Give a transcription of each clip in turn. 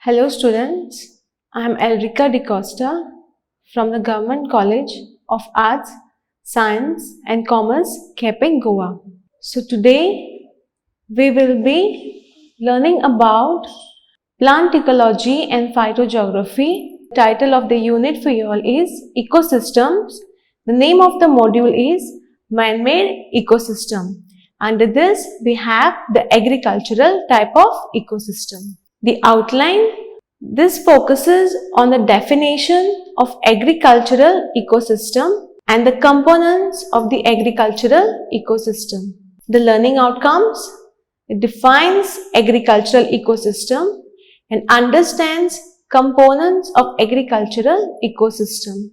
Hello students, I am Elrica DeCosta from the Government College of Arts, Science and Commerce, Keping, Goa. So today we will be learning about plant ecology and phytogeography. The title of the unit for you all is Ecosystems. The name of the module is Man-made Ecosystem. Under this we have the agricultural type of ecosystem. The outline, this focuses on the definition of agricultural ecosystem and the components of the agricultural ecosystem. The learning outcomes, it defines agricultural ecosystem and understands components of agricultural ecosystem.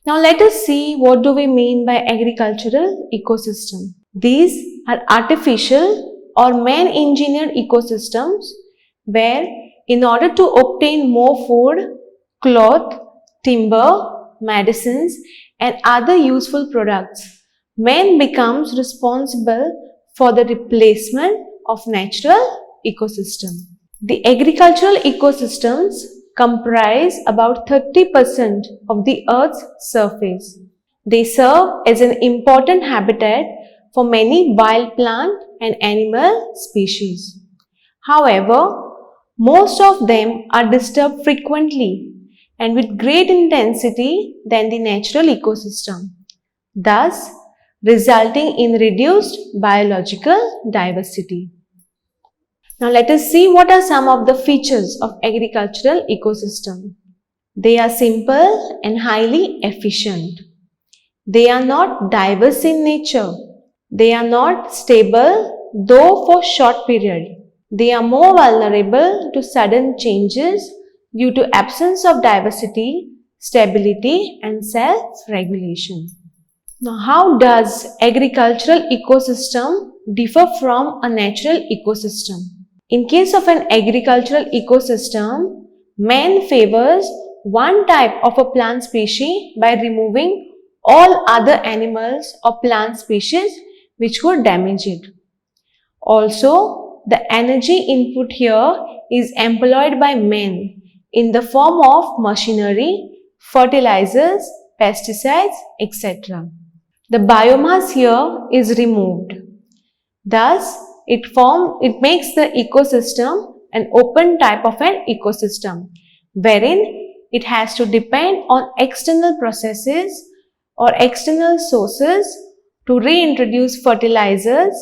Now let us see what do we mean by agricultural ecosystem. These are artificial or man-engineered ecosystems where in order to obtain more food, cloth, timber, medicines and other useful products, man becomes responsible for the replacement of natural ecosystem. The agricultural ecosystems comprise about 30% of the Earth's surface. They serve as an important habitat for many wild plant and animal species. However, most of them are disturbed frequently and with great intensity than the natural ecosystem, thus resulting in reduced biological diversity. Now let us see what are some of the features of agricultural ecosystem. They are simple and highly efficient. They are not diverse in nature. They are not stable, though for short period. They are more vulnerable to sudden changes due to absence of diversity, stability and self-regulation. Now, how does agricultural ecosystem differ from a natural ecosystem? In case of an agricultural ecosystem, man favors one type of a plant species by removing all other animals or plant species which could damage it. Also, the energy input here is employed by men in the form of machinery, fertilizers, pesticides, etc. The biomass here is removed. Thus, it makes the ecosystem an open type of an ecosystem, wherein it has to depend on external processes or external sources to reintroduce fertilizers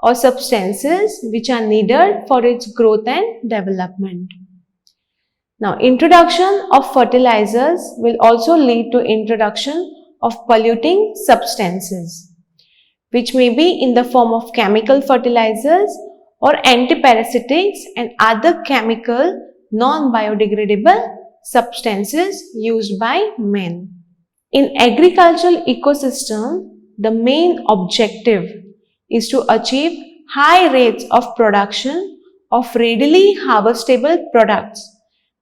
or substances which are needed for its growth and development. Now, introduction of fertilizers will also lead to introduction of polluting substances, which may be in the form of chemical fertilizers or antiparasitics and other chemical non-biodegradable substances used by men. In agricultural ecosystem, the main objective is to achieve high rates of production of readily harvestable products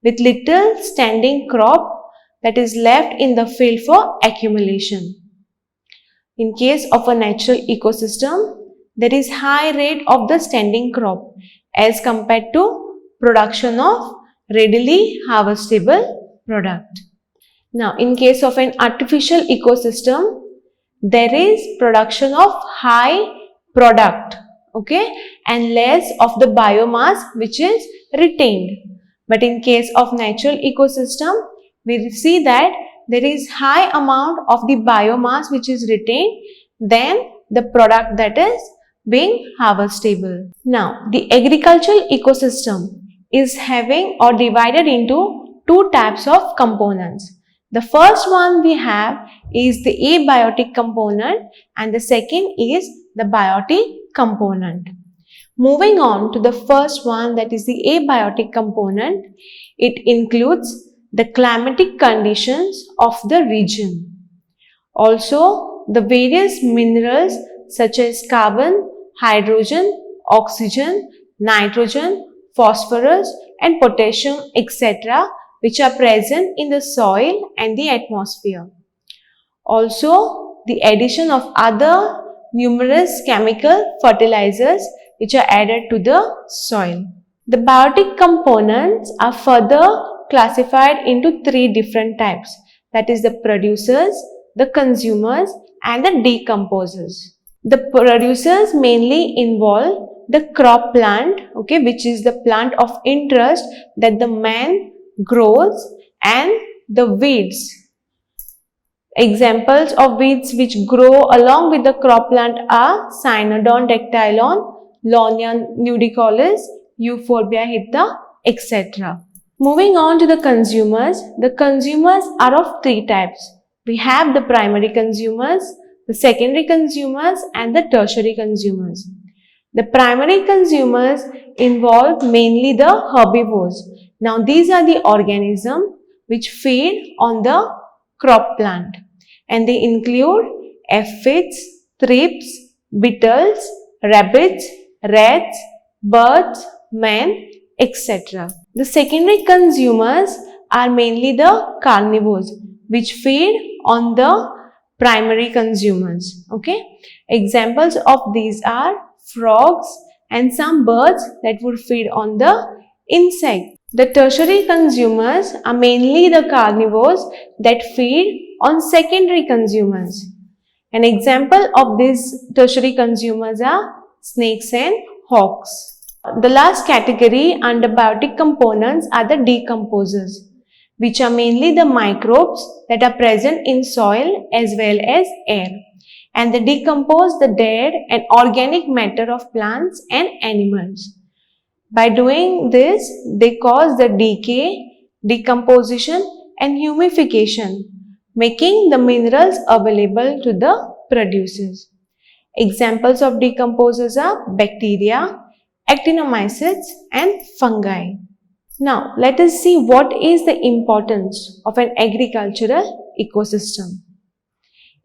with little standing crop that is left in the field for accumulation. In case of a natural ecosystem, there is high rate of the standing crop as compared to production of readily harvestable product. Now, in case of an artificial ecosystem, there is production of high product, okay, and less of the biomass which is retained. But in case of natural ecosystem, we see that there is high amount of the biomass which is retained than the product that is being harvestable. Now, the agricultural ecosystem is having or divided into two types of components. The first one we have is the abiotic component and the second is the biotic component. Moving on to the first one, that is the abiotic component, it includes the climatic conditions of the region. Also, the various minerals such as carbon, hydrogen, oxygen, nitrogen, phosphorus and potassium, etc., which are present in the soil and the atmosphere. Also, the addition of other numerous chemical fertilizers which are added to the soil. The biotic components are further classified into three different types, that is the producers, the consumers and the decomposers. The producers mainly involve the crop plant, okay, which is the plant of interest that the man grows, and the weeds. Examples of weeds which grow along with the crop plant are Cynodon dactylon, Lonia nudicollis, Euphorbia hitta, etc. Moving on to the consumers are of three types. We have the primary consumers, the secondary consumers and the tertiary consumers. The primary consumers involve mainly the herbivores. Now these are the organisms which feed on the crop plant, and they include aphids, thrips, beetles, rabbits, rats, birds, men, etc. The secondary consumers are mainly the carnivores which feed on the primary consumers. Okay, examples of these are frogs and some birds that would feed on the insect. The tertiary consumers are mainly the carnivores that feed on secondary consumers. An example of these tertiary consumers are snakes and hawks. The last category under biotic components are the decomposers, which are mainly the microbes that are present in soil as well as air, and they decompose the dead and organic matter of plants and animals. By doing this, they cause the decay, decomposition and humification, making the minerals available to the producers. Examples of decomposers are bacteria, actinomycetes and fungi. Now, let us see what is the importance of an agricultural ecosystem.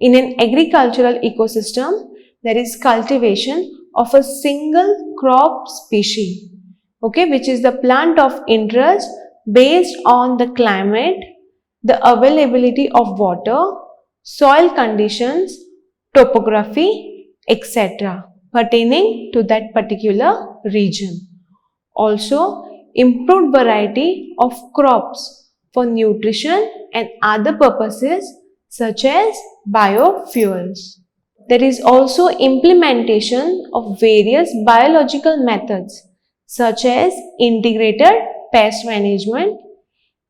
In an agricultural ecosystem, there is cultivation of a single crop species, okay, which is the plant of interest based on the climate, the availability of water, soil conditions, topography, etc. pertaining to that particular region. Also, improved variety of crops for nutrition and other purposes such as biofuels. There is also implementation of various biological methods such as integrated pest management,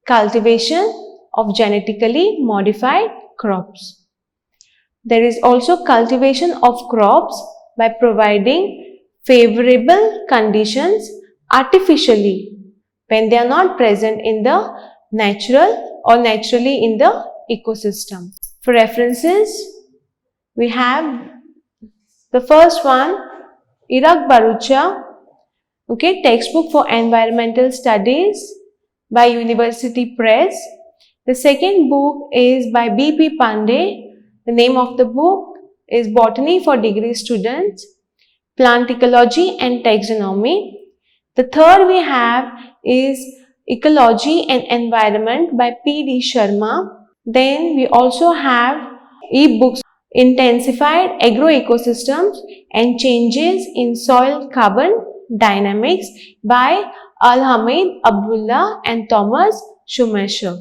cultivation of genetically modified crops. There is also cultivation of crops by providing favorable conditions artificially when they are not present in the natural or naturally in the ecosystem. For references, we have the first one, Iraq Barucha, okay, textbook for environmental studies by University Press. The second book is by B.P. Pandey. The name of the book is Botany for Degree Students, Plant Ecology and Taxonomy. The third we have is Ecology and Environment by P.D. Sharma. Then we also have e-books, Intensified Agroecosystems and Changes in Soil Carbon Dynamics by Al-Hamid Abdullah and Thomas Schumacher.